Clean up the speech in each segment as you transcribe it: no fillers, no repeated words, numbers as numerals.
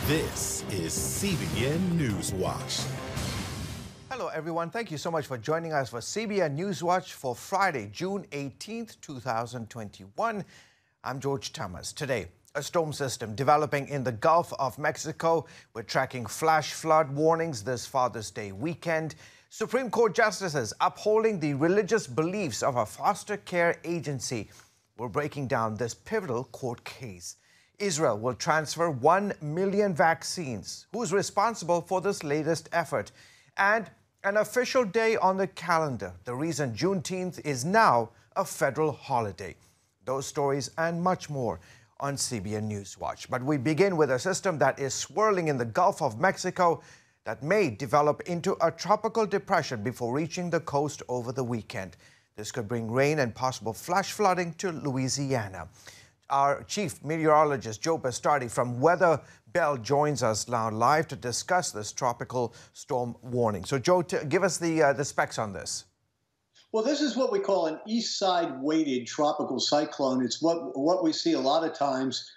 This is CBN NewsWatch. Hello, everyone. Thank you so much for joining us for CBN NewsWatch for Friday, June 18th, 2021. I'm George Thomas. Today, a storm system developing in the Gulf of Mexico. We're tracking flash flood warnings this Father's Day weekend. Supreme Court justices upholding the religious beliefs of a foster care agency. We're breaking down this pivotal court case. Israel will transfer 1 million vaccines. Who's responsible for this latest effort? And an official day on the calendar. The reason Juneteenth is now a federal holiday. Those stories and much more on CBN NewsWatch. But we begin with a system that is swirling in the Gulf of Mexico that may develop into a tropical depression before reaching the coast over the weekend. This could bring rain and possible flash flooding to Louisiana. Our chief meteorologist, Joe Bastardi from Weather Bell, joins us now live to discuss this tropical storm warning. So, Joe, give us the specs on this. Well, this is what we call an east side weighted tropical cyclone. It's what we see a lot of times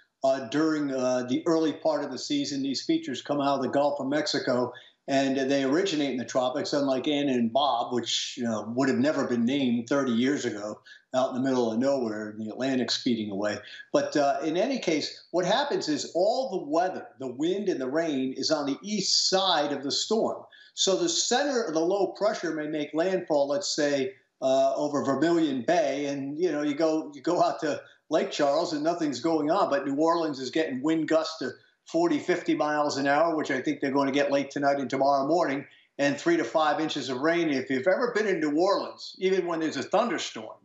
during the early part of the season. These features come out of the Gulf of Mexico, and they originate in the tropics, unlike Anna and Bob, which would have never been named 30 years ago, out in the middle of nowhere, in the Atlantic speeding away. But in any case, what happens is all the weather, the wind and the rain, is on the east side of the storm. So the center of the low pressure may make landfall, let's say, over Vermilion Bay, and you go out to Lake Charles and nothing's going on, but New Orleans is getting wind gusts to 40, 50 miles an hour, which I think they're going to get late tonight and tomorrow morning, and 3 to 5 inches of rain. If you've ever been in New Orleans, even when there's a thunderstorm,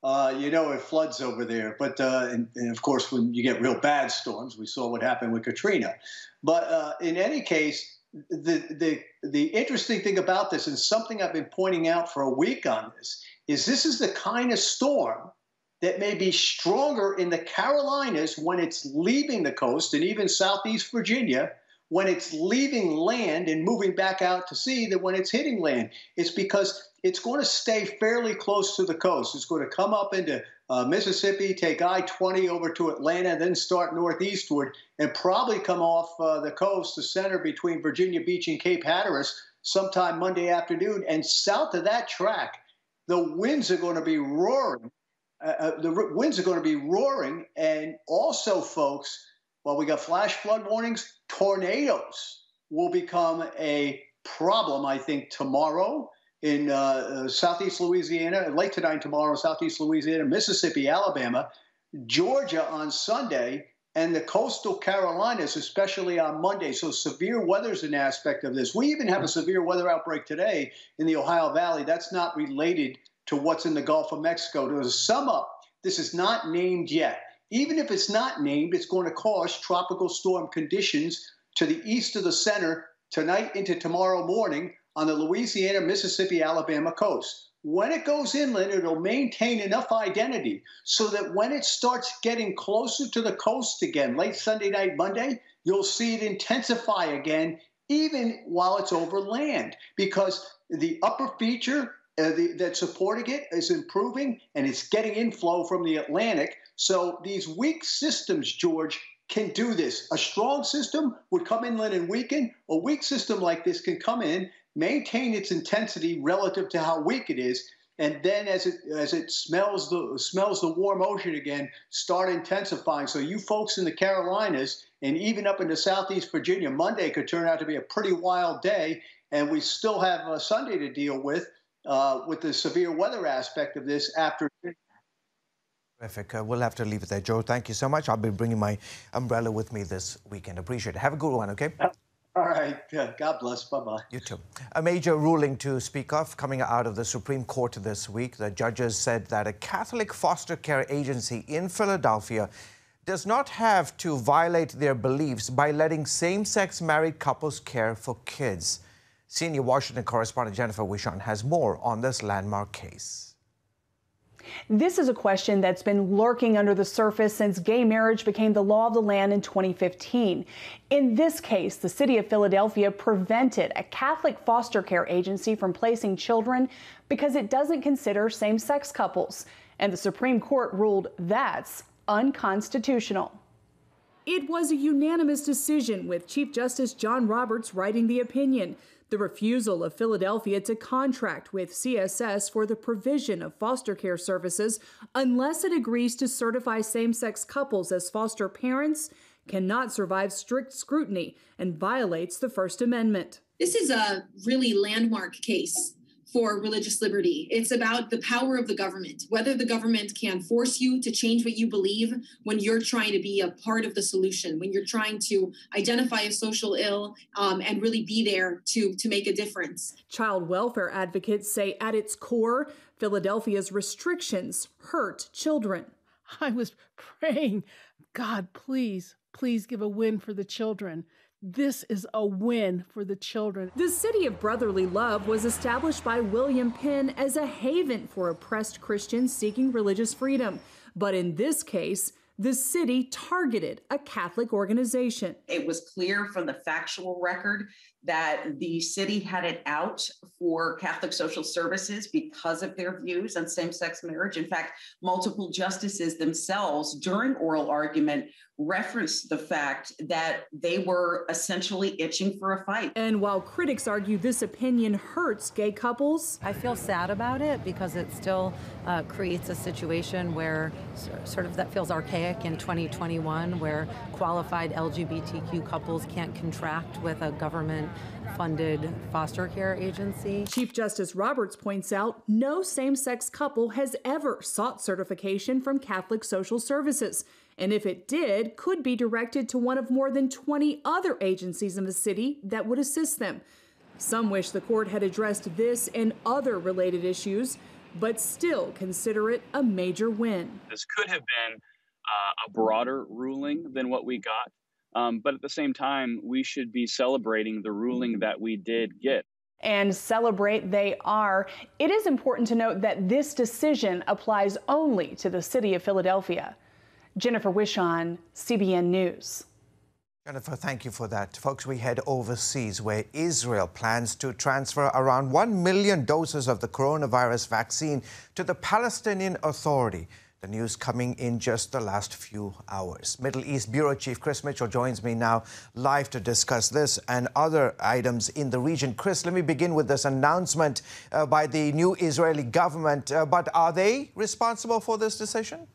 it floods over there. But and of course, when you get real bad storms, we saw what happened with Katrina. But in any case, the interesting thing about this, and something I've been pointing out for a week on this is the kind of storm that may be stronger in the Carolinas when it's leaving the coast, and even southeast Virginia when it's leaving land and moving back out to sea, than when it's hitting land. It's because it's going to stay fairly close to the coast. It's going to come up into Mississippi, take I-20 over to Atlanta, then start northeastward, and probably come off the coast, the center between Virginia Beach and Cape Hatteras, sometime Monday afternoon. And south of that track, the winds are going to be roaring. And also, folks, while we got flash flood warnings, tornadoes will become a problem, I think, tomorrow in southeast Louisiana, late tonight and tomorrow, southeast Louisiana, Mississippi, Alabama, Georgia on Sunday, and the coastal Carolinas, especially on Monday. So severe weather is an aspect of this. We even have a severe weather outbreak today in the Ohio Valley. That's not related to what's in the Gulf of Mexico. To sum up, this is not named yet. Even if it's not named, it's going to cause tropical storm conditions to the east of the center tonight into tomorrow morning on the Louisiana, Mississippi, Alabama coast. When it goes inland, it'll maintain enough identity so that when it starts getting closer to the coast again, late Sunday night, Monday, you'll see it intensify again, even while it's over land, because the upper feature that's supporting it is improving, and it's getting inflow from the Atlantic. So these weak systems, George, can do this. A strong system would come inland and weaken. A weak system like this can come in, maintain its intensity relative to how weak it is, and then as it smells the warm ocean again, start intensifying. So you folks in the Carolinas and even up into southeast Virginia, Monday could turn out to be a pretty wild day, and we still have Sunday to deal with the severe weather aspect of this after. Terrific. We'll have to leave it there, Joe. Thank you so much. I'll be bringing my umbrella with me this weekend. Appreciate it. Have a good one, okay? All right. God bless. Bye-bye. You too. A major ruling to speak of coming out of the Supreme Court this week. The judges said that a Catholic foster care agency in Philadelphia does not have to violate their beliefs by letting same-sex married couples care for kids. Senior Washington correspondent Jennifer Wishon has more on this landmark case. This is a question that's been lurking under the surface since gay marriage became the law of the land in 2015. In this case, the city of Philadelphia prevented a Catholic foster care agency from placing children because it doesn't consider same-sex couples. And the Supreme Court ruled that's unconstitutional. It was a unanimous decision, with Chief Justice John Roberts writing the opinion. The refusal of Philadelphia to contract with CSS for the provision of foster care services unless it agrees to certify same-sex couples as foster parents cannot survive strict scrutiny and violates the First Amendment. This is a really landmark case for religious liberty. It's about the power of the government, whether the government can force you to change what you believe when you're trying to be a part of the solution, when you're trying to identify a social ill and really be there to make a difference. Child welfare advocates say at its core, Philadelphia's restrictions hurt children. I was praying, God, please give a win for the children. This is a win for the children. The City of Brotherly Love was established by William Penn as a haven for oppressed Christians seeking religious freedom. But in this case, the city targeted a Catholic organization. It was clear from the factual record that the city had it out for Catholic social services because of their views on same-sex marriage. In fact, multiple justices themselves during oral argument referenced the fact that they were essentially itching for a fight. And while critics argue this opinion hurts gay couples, I feel sad about it because it still creates a situation where sort of that feels archaic in 2021, where qualified LGBTQ couples can't contract with a government-funded foster care agency. Chief Justice Roberts points out no same-sex couple has ever sought certification from Catholic Social Services, and if it did, could be directed to one of more than 20 other agencies in the city that would assist them. Some wish the court had addressed this and other related issues, but still consider it a major win. This could have been a broader ruling than what we got, but at the same time, we should be celebrating the ruling that we did get. And celebrate they are. It is important to note that this decision applies only to the city of Philadelphia. Jennifer Wishon, CBN News. Jennifer, thank you for that. Folks, we head overseas where Israel plans to transfer around 1 million doses of the coronavirus vaccine to the Palestinian Authority. The news coming in just the last few hours. Middle East Bureau Chief Chris Mitchell joins me now live to discuss this and other items in the region. Chris, let me begin with this announcement by the new Israeli government. But are they responsible for this decision?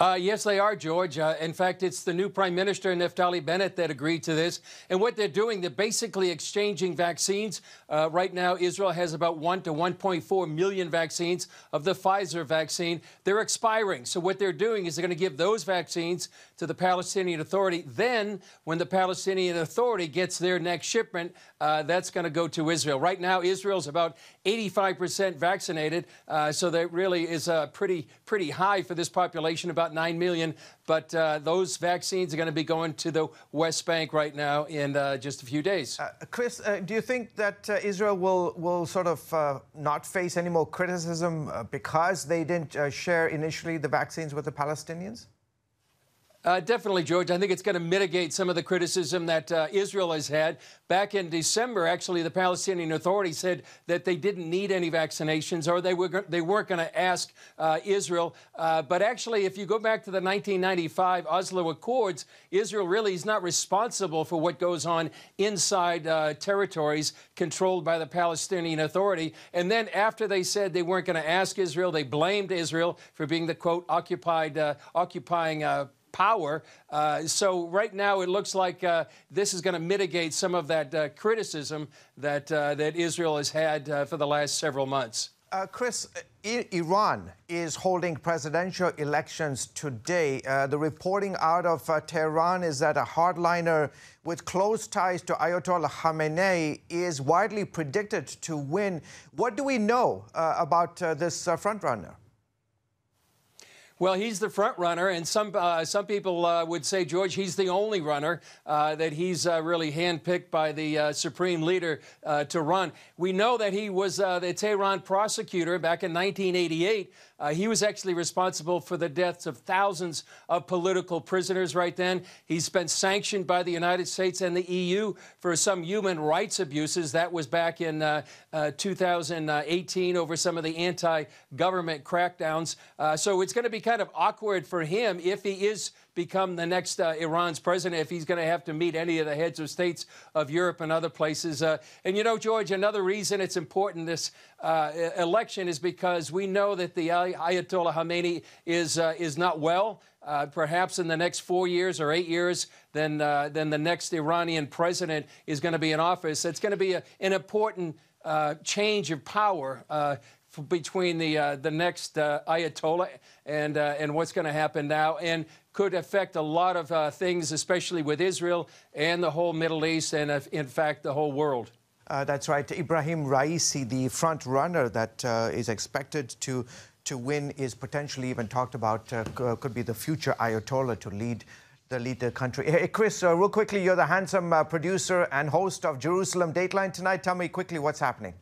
Yes, they are, George. In fact, it's the new Prime Minister, Naftali Bennett, that agreed to this. And what they're doing, they're basically exchanging vaccines. Right now, Israel has about 1 to 1.4 million vaccines of the Pfizer vaccine. They're expiring. So what they're doing is they're going to give those vaccines to the Palestinian Authority. Then, when the Palestinian Authority gets their next shipment, that's going to go to Israel. Right now, Israel's about 85% vaccinated. So that really is pretty high for this population, about 9 million, but those vaccines are going to be going to the West Bank right now in just a few days. Chris, do you think that Israel will sort of not face any more criticism because they didn't share initially the vaccines with the Palestinians? Definitely, George. I think it's going to mitigate some of the criticism that Israel has had. Back in December, actually, the Palestinian Authority said that they didn't need any vaccinations, or they weren't going to ask Israel. But actually, if you go back to the 1995 Oslo Accords, Israel really is not responsible for what goes on inside territories controlled by the Palestinian Authority. And then after they said they weren't going to ask Israel, they blamed Israel for being the, quote, occupying power. So right now it looks like this is going to mitigate some of that criticism that Israel has had for the last several months. Chris, Iran is holding presidential elections today. The reporting out of Tehran is that a hardliner with close ties to Ayatollah Khamenei is widely predicted to win. What do we know about this frontrunner? Well, he's the front runner, and some people would say, George, he's the only runner, that he's really handpicked by the supreme leader to run. We know that he was the Tehran prosecutor back in 1988. He was actually responsible for the deaths of thousands of political prisoners right then. He's been sanctioned by the United States and the EU for some human rights abuses. That was back in 2018 over some of the anti-government crackdowns. So it's going to be kind of awkward for him if he is become the next Iran's president, if he's going to have to meet any of the heads of states of Europe and other places. And you know, George, another reason it's important this election is because we know that the Ayatollah Khamenei is not well. Perhaps in the next 4 years or 8 years, then the next Iranian president is going to be in office. It's going to be an important change of power between the next Ayatollah and what's going to happen now, and could affect a lot of things, especially with Israel and the whole Middle East and, in fact, the whole world. That's right. Ibrahim Raisi, the front runner that is expected to win, is potentially even talked about, could be the future Ayatollah to lead the country. Hey, Chris, real quickly, you're the handsome producer and host of Jerusalem Dateline tonight. Tell me quickly what's happening.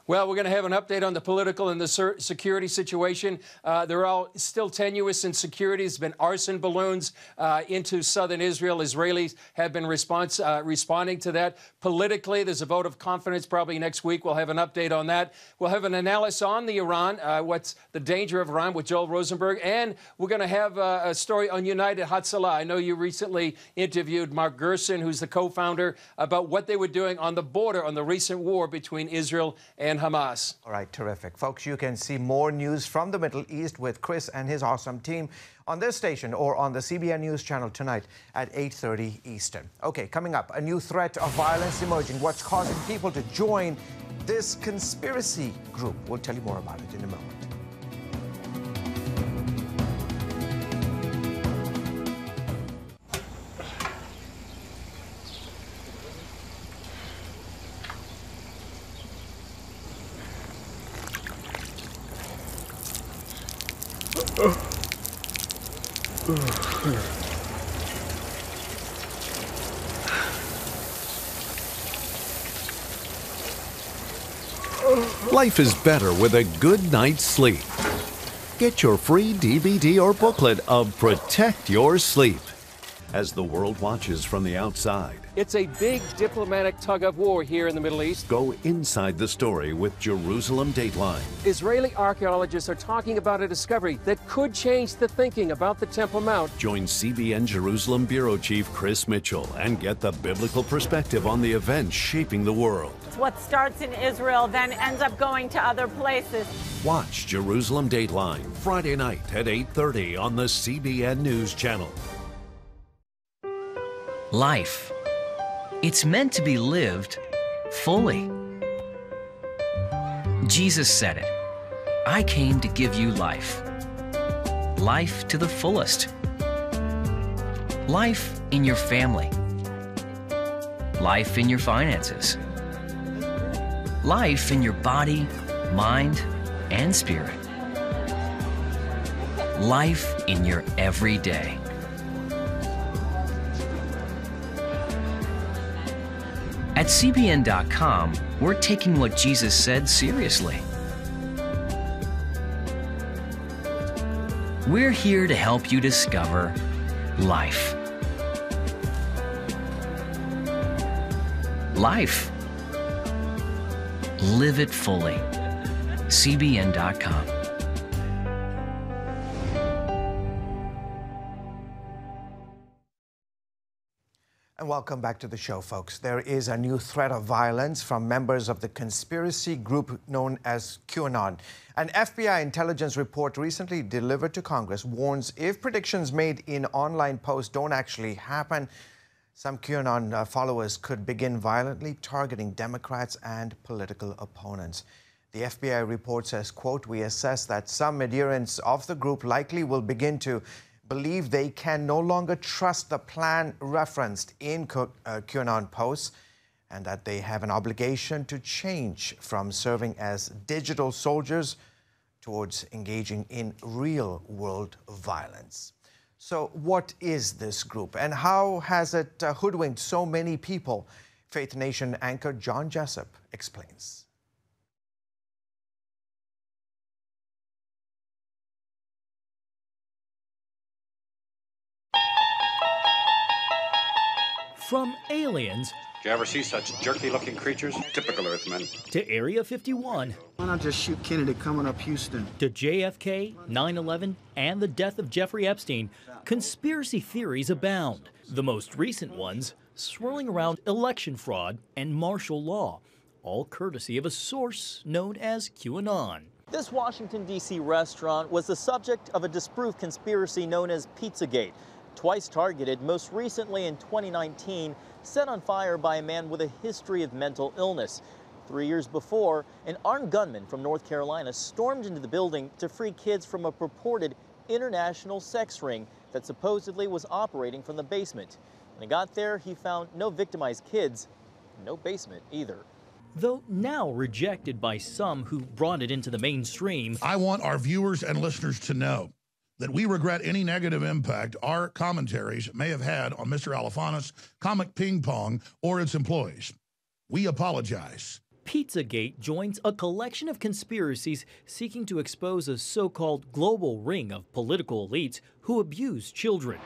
Well, we're going to have an update on the political and the security situation. They're all still tenuous in security. There's been arson balloons into southern Israel. Israelis have been responding to that. Politically, there's a vote of confidence probably next week. We'll have an update on that. We'll have an analysis on the Iran, what's the danger of Iran with Joel Rosenberg. And we're going to have a story on United Hatzalah. I know you recently interviewed Mark Gerson, who's the co-founder, about what they were doing on the border on the recent war between Israel and Hamas. All right, terrific. Folks, you can see more news from the Middle East with Chris and his awesome team on this station or on the CBN News Channel tonight at 8:30 Eastern. Okay, coming up, a new threat of violence emerging. What's causing people to join this conspiracy group? We'll tell you more about it in a moment. Life is better with a good night's sleep. Get your free DVD or booklet of Protect Your Sleep as the world watches from the outside. It's a big diplomatic tug-of-war here in the Middle East. Go inside the story with Jerusalem Dateline. Israeli archaeologists are talking about a discovery that could change the thinking about the Temple Mount. Join CBN Jerusalem Bureau Chief Chris Mitchell and get the biblical perspective on the events shaping the world. What starts in Israel then ends up going to other places. Watch Jerusalem Dateline Friday night at 8:30 on the CBN News Channel. Life. It's meant to be lived fully. Jesus said it. I came to give you life. Life to the fullest. Life in your family. Life in your finances. Life in your body, mind, and spirit. Life in your everyday. At CBN.com, we're taking what Jesus said seriously. We're here to help you discover life. Life. Live it fully. CBN.com. And welcome back to the show, folks. There is a new threat of violence from members of the conspiracy group known as QAnon. An FBI intelligence report recently delivered to Congress warns if predictions made in online posts don't actually happen, some QAnon followers could begin violently targeting Democrats and political opponents. The FBI report says, quote, "We assess that some adherents of the group likely will begin to believe they can no longer trust the plan referenced in QAnon posts and that they have an obligation to change from serving as digital soldiers towards engaging in real-world violence." So what is this group and how has it hoodwinked so many people? Faith Nation anchor John Jessup explains. From aliens Did you ever see such jerky-looking creatures? Typical Earthmen. To Area 51. Why not just shoot Kennedy coming up Houston? To JFK, 9/11, and the death of Jeffrey Epstein, conspiracy theories abound. The most recent ones swirling around election fraud and martial law, all courtesy of a source known as QAnon. This Washington, D.C. restaurant was the subject of a disproved conspiracy known as Pizzagate. Twice targeted, most recently in 2019, set on fire by a man with a history of mental illness. 3 years before, an armed gunman from North Carolina stormed into the building to free kids from a purported international sex ring that supposedly was operating from the basement. When he got there, he found no victimized kids, no basement either. Though now rejected by some who brought it into the mainstream. I want our viewers and listeners to know that we regret any negative impact our commentaries may have had on Mr. Alifana's Comic Ping Pong or its employees. We apologize. Pizzagate joins a collection of conspiracies seeking to expose a so-called global ring of political elites who abuse children.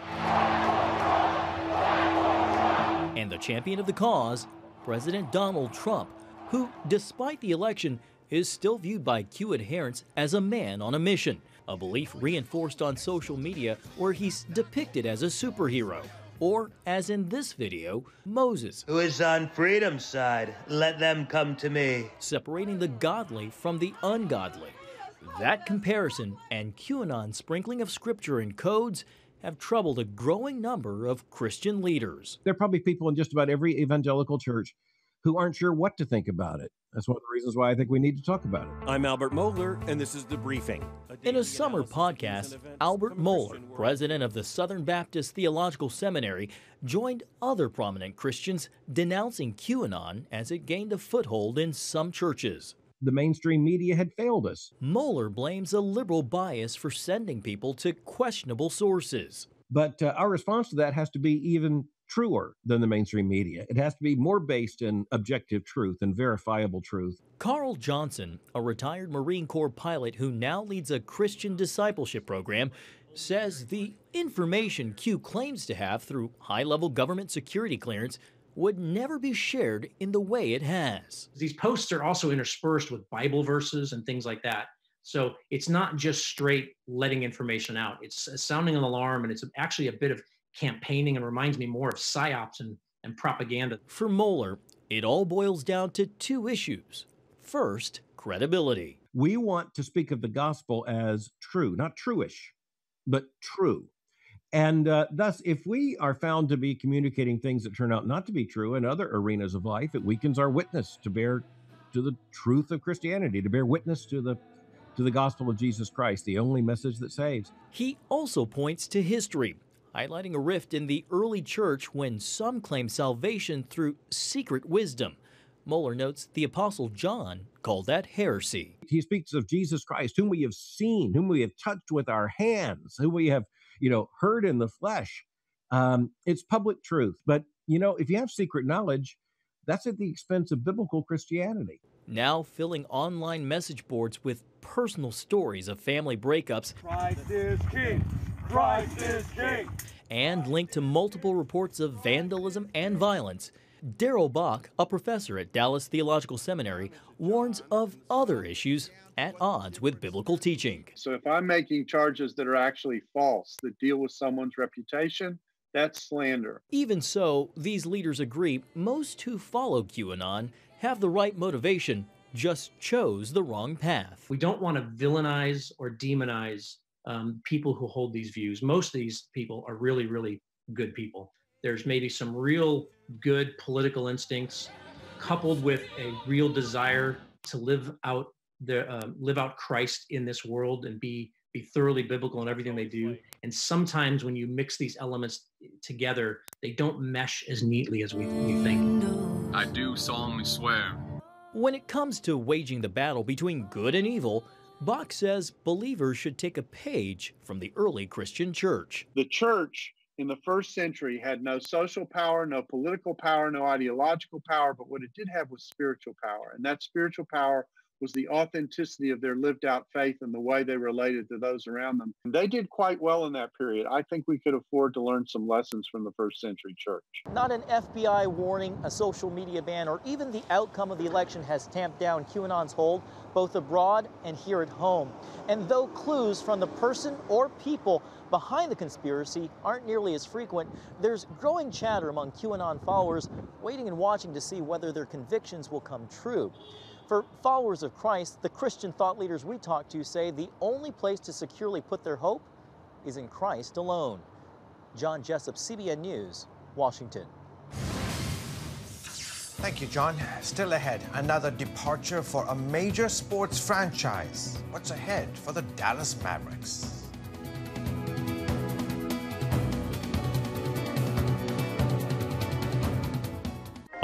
And the champion of the cause, President Donald Trump, who, despite the election, is still viewed by Q adherents as a man on a mission, a belief reinforced on social media where he's depicted as a superhero, or, as in this video, Moses, who is on freedom's side. Let them come to me. Separating the godly from the ungodly. That comparison and QAnon's sprinkling of scripture and codes have troubled a growing number of Christian leaders. There are probably people in just about every evangelical church who aren't sure what to think about it. That's one of the reasons why I think we need to talk about it. I'm Albert Mohler, and this is The Briefing. In a summer podcast, Albert Mohler, president of the Southern Baptist Theological Seminary, joined other prominent Christians denouncing QAnon as it gained a foothold in some churches. The mainstream media had failed us. Mohler blames a liberal bias for sending people to questionable sources. But our response to that has to be even truer than the mainstream media. It has to be more based in objective truth and verifiable truth. Carl Johnson, a retired Marine Corps pilot who now leads a Christian discipleship program, says the information Q claims to have through high-level government security clearance would never be shared in the way it has. These posts are also interspersed with Bible verses and things like that. So it's not just straight letting information out. It's sounding an alarm, and it's actually a bit of campaigning and reminds me more of psyops and propaganda. For Mohler, it all boils down to two issues. First, credibility. We want to speak of the gospel as true, not truish, but true. And thus, if we are found to be communicating things that turn out not to be true in other arenas of life, it weakens our witness to bear to the truth of Christianity, to bear witness to the gospel of Jesus Christ, the only message that saves. He also points to history, highlighting a rift in the early church when some claim salvation through secret wisdom. Mohler notes the Apostle John called that heresy. He speaks of Jesus Christ, whom we have seen, whom we have touched with our hands, whom we have, heard in the flesh. It's public truth. But, if you have secret knowledge, that's at the expense of biblical Christianity. Now filling online message boards with personal stories of family breakups. Christ is King. Christ is King. And linked to multiple reports of vandalism and violence. Darrell Bach, a professor at Dallas Theological Seminary, warns of other issues at odds with biblical teaching. So if I'm making charges that are actually false, that deal with someone's reputation, that's slander. Even so, these leaders agree most who follow QAnon have the right motivation, just chose the wrong path. We don't want to villainize or demonize people who hold these views. Most of these people are really, really good people. There's maybe some real good political instincts coupled with a real desire to live out Christ in this world and be thoroughly biblical in everything they do. And sometimes when you mix these elements together, they don't mesh as neatly as we think. I do solemnly swear. When it comes to waging the battle between good and evil, Bach says believers should take a page from the early Christian church. The church in the first century had no social power, no political power, no ideological power, but what it did have was spiritual power. And that spiritual power was the authenticity of their lived out faith and the way they related to those around them. They did quite well in that period. I think we could afford to learn some lessons from the first century church. Not an FBI warning, a social media ban, or even the outcome of the election has tamped down QAnon's hold, both abroad and here at home. And though clues from the person or people behind the conspiracy aren't nearly as frequent, there's growing chatter among QAnon followers waiting and watching to see whether their convictions will come true. For followers of Christ, the Christian thought leaders we talk to say the only place to securely put their hope is in Christ alone. John Jessup, CBN News, Washington. Thank you, John. Still ahead, another departure for a major sports franchise. What's ahead for the Dallas Mavericks?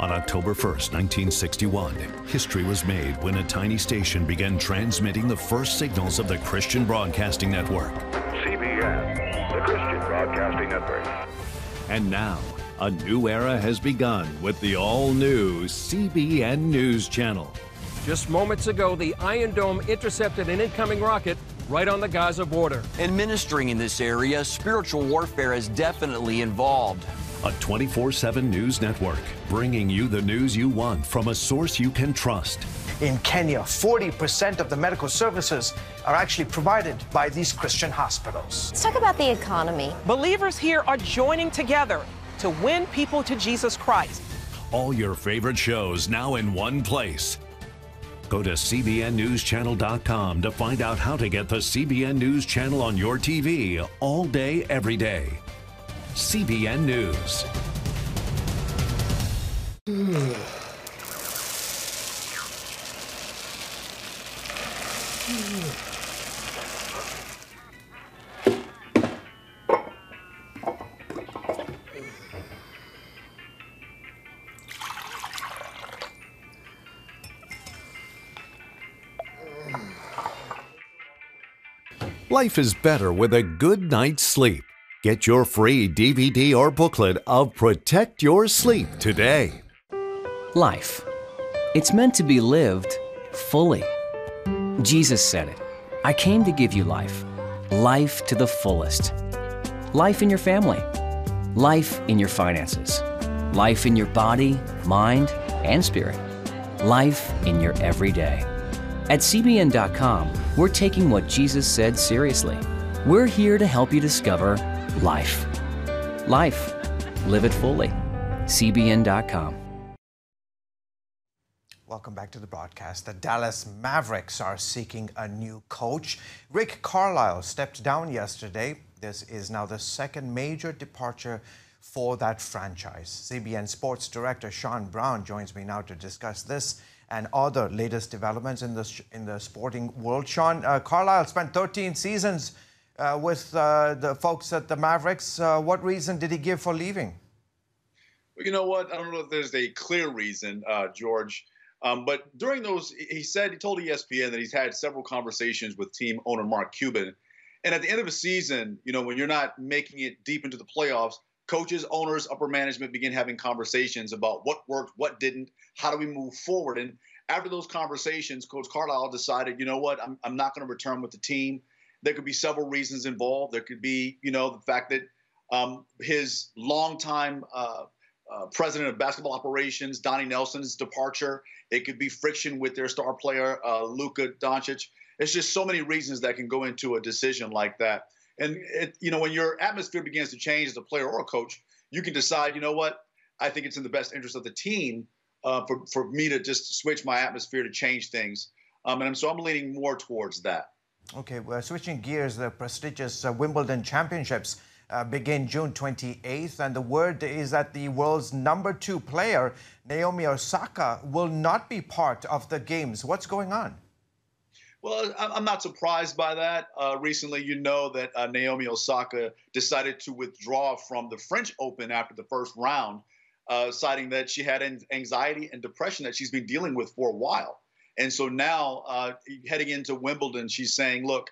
On October 1st, 1961, history was made when a tiny station began transmitting the first signals of the Christian Broadcasting Network. CBN, the Christian Broadcasting Network. And now, a new era has begun with the all-new CBN News Channel. Just moments ago, the Iron Dome intercepted an incoming rocket right on the Gaza border. Administering in this area, spiritual warfare is definitely involved. A 24/7 news network, bringing you the news you want from a source you can trust. In Kenya, 40% of the medical services are actually provided by these Christian hospitals. Let's talk about the economy. Believers here are joining together to win people to Jesus Christ. All your favorite shows now in one place. Go to CBNNewsChannel.com to find out how to get the CBN News Channel on your TV all day, every day. CBN News. Life is better with a good night's sleep. Get your free DVD or booklet of Protect Your Sleep today. Life. It's meant to be lived fully. Jesus said it. I came to give you life. Life to the fullest. Life in your family. Life in your finances. Life in your body, mind, and spirit. Life in your everyday. At CBN.com, we're taking what Jesus said seriously. We're here to help you discover life. Life. Live it fully. CBN.com. Welcome back to the broadcast. The Dallas Mavericks are seeking a new coach. Rick Carlisle stepped down yesterday. This is now the second major departure for that franchise. CBN Sports Director Sean Brown joins me now to discuss this and other latest developments in the sporting world. Sean, Carlisle spent 13 seasons with the folks at the Mavericks. What reason did he give for leaving? Well, you know what? I don't know if there's a clear reason, George. But during those, he told ESPN that he's had several conversations with team owner Mark Cuban. And at the end of a season, you know, when you're not making it deep into the playoffs, coaches, owners, upper management begin having conversations about what worked, what didn't, how do we move forward. And after those conversations, Coach Carlisle decided, you know what, I'm not going to return with the team. There could be several reasons involved. There could be, you know, the fact that his longtime president of basketball operations, Donnie Nelson's departure. It could be friction with their star player, Luka Doncic. It's just so many reasons that can go into a decision like that. And, you know, when your atmosphere begins to change as a player or a coach, you can decide, you know what, I think it's in the best interest of the team for me to just switch my atmosphere to change things. So I'm leaning more towards that. Okay, well, switching gears, the prestigious Wimbledon Championships begin June 28th, and the word is that the world's #2 player, Naomi Osaka, will not be part of the games. What's going on? Well, I'm not surprised by that. Recently, you know that Naomi Osaka decided to withdraw from the French Open after the first round, citing that she had anxiety and depression that she's been dealing with for a while. And so now, heading into Wimbledon, she's saying, look,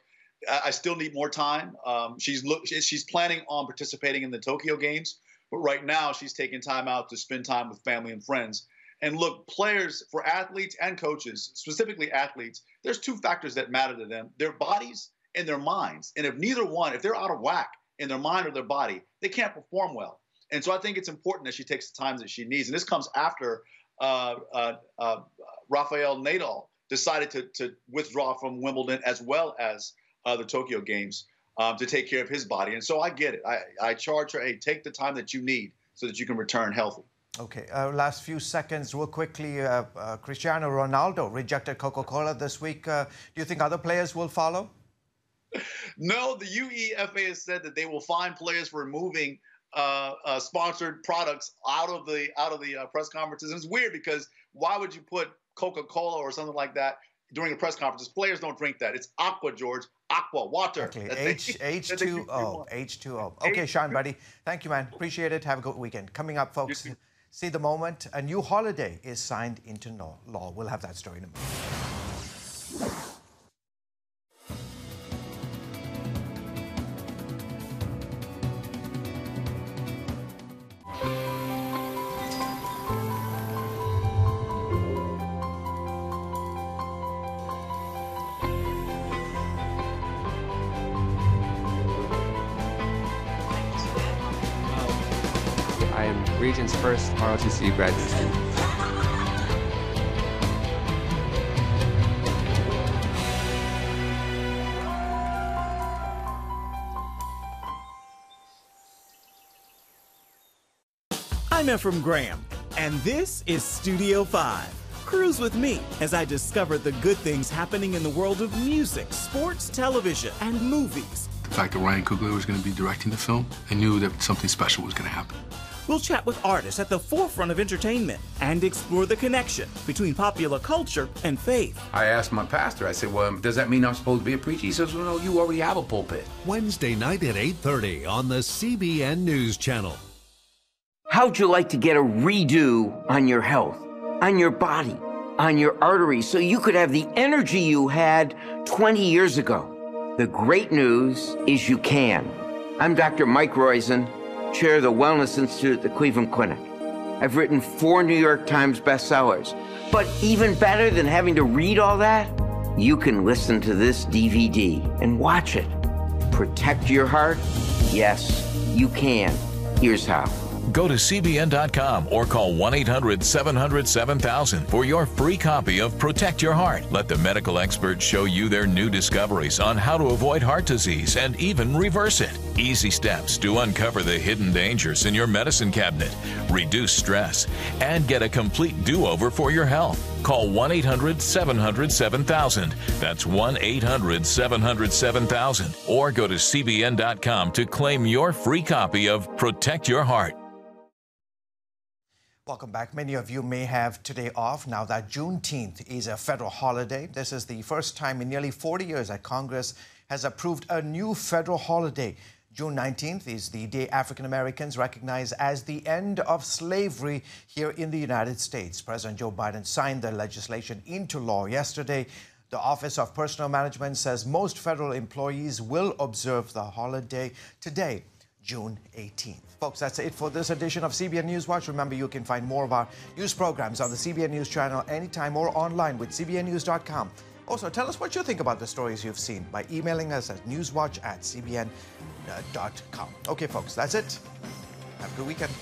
I still need more time. She's planning on participating in the Tokyo Games, but right now she's taking time out to spend time with family and friends. And look, players, for athletes and coaches, specifically athletes, there's two factors that matter to them: their bodies and their minds. And if neither one, if they're out of whack in their mind or their body, they can't perform well. And so I think it's important that she takes the time that she needs. And this comes after Rafael Nadal decided to withdraw from Wimbledon as well as the Tokyo Games to take care of his body. And so I get it. I charge her, hey, take the time that you need so that you can return healthy. Okay, last few seconds, real quickly. Cristiano Ronaldo rejected Coca-Cola this week. Do you think other players will follow? No, the UEFA has said that they will fine players for removing sponsored products out of the press conferences. And it's weird because why would you put Coca-Cola or something like that during a press conference? Players don't drink that. It's aqua, George. Aqua, water. Okay, H2O. H2O. Okay, Sean, buddy. Thank you, man. Appreciate it. Have a good weekend. Coming up, folks, see the moment. A new holiday is signed into law. We'll have that story in a moment. I am Region's first ROTC graduate student. I'm Ephraim Graham, and this is Studio 5. Cruise with me as I discover the good things happening in the world of music, sports, television, and movies. The fact that Ryan Coogler was going to be directing the film, I knew that something special was going to happen. We'll chat with artists at the forefront of entertainment and explore the connection between popular culture and faith. I asked my pastor, I said, well, does that mean I'm supposed to be a preacher? He says, well, no, you already have a pulpit. Wednesday night at 8:30 on the CBN News Channel. How'd you like to get a redo on your health, on your body, on your arteries, so you could have the energy you had 20 years ago? The great news is you can. I'm Dr. Mike Roizen, chair of the Wellness Institute at the Cleveland Clinic. I've written 4 New York Times bestsellers. But even better than having to read all that, you can listen to this DVD and watch it. Protect your heart? Yes, you can. Here's how. Go to CBN.com or call 1-800-700-7000 for your free copy of Protect Your Heart. Let the medical experts show you their new discoveries on how to avoid heart disease and even reverse it. Easy steps to uncover the hidden dangers in your medicine cabinet, reduce stress, and get a complete do-over for your health. Call 1-800-700-7000. That's 1-800-700-7000. Or go to CBN.com to claim your free copy of Protect Your Heart. Welcome back. Many of you may have today off now that Juneteenth is a federal holiday. This is the first time in nearly 40 years that Congress has approved a new federal holiday. June 19th is the day African Americans recognize as the end of slavery here in the United States. President Joe Biden signed the legislation into law yesterday. The Office of Personnel Management says most federal employees will observe the holiday today, June 18th. Folks, that's it for this edition of CBN NewsWatch. Remember, you can find more of our news programs on the CBN News Channel anytime or online with cbnnews.com. Also, tell us what you think about the stories you've seen by emailing us at newswatch@cbn.com. Okay, folks, that's it. Have a good weekend.